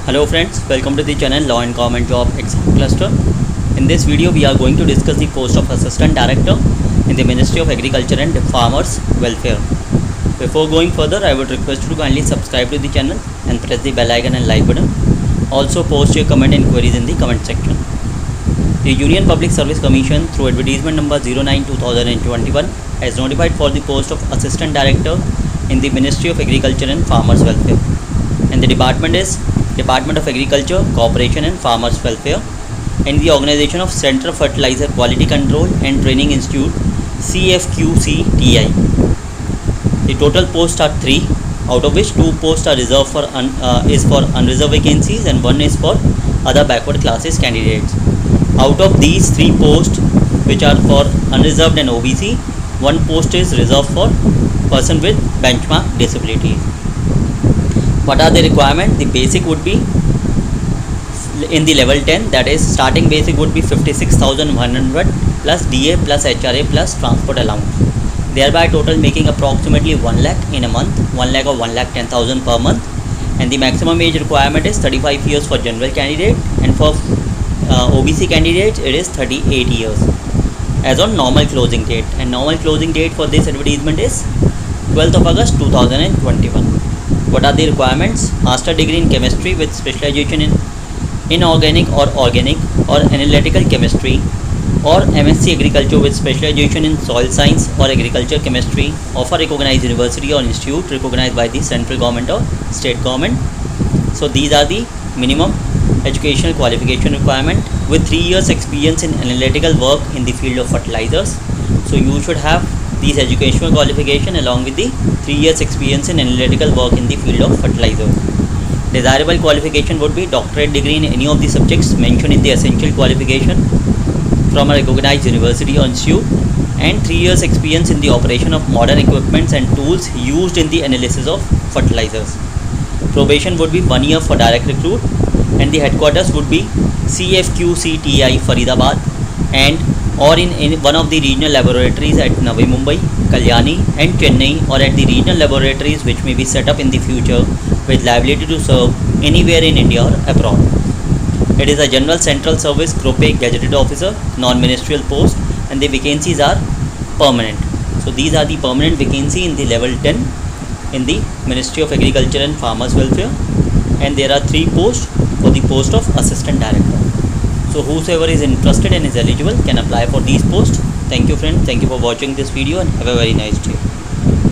Hello friends, welcome to the channel Law and Government Job Exam Cluster. In this video we are going to discuss the post of Assistant Director in the Ministry of Agriculture and Farmers Welfare. Before going further, I would request you to kindly subscribe to the channel and press the bell icon and like button. Also post your comment and queries in the comment section. The Union Public Service Commission through advertisement number 09/2021 has notified for the post of Assistant Director in the Ministry of Agriculture and Farmers Welfare, and the department is Department of Agriculture, Cooperation and Farmers Welfare, and the organization of Central Fertilizer Quality Control and Training Institute CFQCTI. The total posts are 3, out of which 2 posts are reserved for unreserved vacancies and 1 is for other backward classes candidates. Out of these 3 posts, which are for unreserved and OBC, 1 post is reserved for person with benchmark disability. What are the requirements? The basic would be in the level 10, that is starting basic would be 56,100 plus DA plus HRA plus transport allowance, thereby total making approximately 1 lakh in a month, 1 lakh or 1,10,000 per month. And the maximum age requirement is 35 years for general candidate, and for OBC candidates it is 38 years as on normal closing date, and normal closing date for this advertisement is 12th of August 2021. What are the requirements? Master degree in chemistry with specialization in inorganic or organic or analytical chemistry, or MSc agriculture with specialization in soil science or agriculture chemistry of a recognized university or institute recognized by the central government or state government. So these are the minimum educational qualification requirement, with 3 years experience in analytical work in the field of fertilizers. So you should have these educational qualification along with the 3 years experience in analytical work in the field of fertilizer. Desirable qualification would be doctorate degree in any of the subjects mentioned in the essential qualification from a recognized university or institute, and 3 years experience in the operation of modern equipments and tools used in the analysis of fertilizers. Probation would be 1 year for direct recruit, and the headquarters would be CFQCTI Faridabad and or in one of the regional laboratories at Navi Mumbai, Kalyani and Chennai, or at the regional laboratories which may be set up in the future with liability to serve anywhere in India or abroad. It is a general central service group A gazetted officer, non-ministerial post, and the vacancies are permanent. So these are the permanent vacancy in the level 10 in the Ministry of Agriculture and Farmers Welfare, and there are 3 posts for the post of Assistant Director. So whosoever is interested and is eligible can apply for these posts. Thank you friends, thank you for watching this video, and have a very nice day.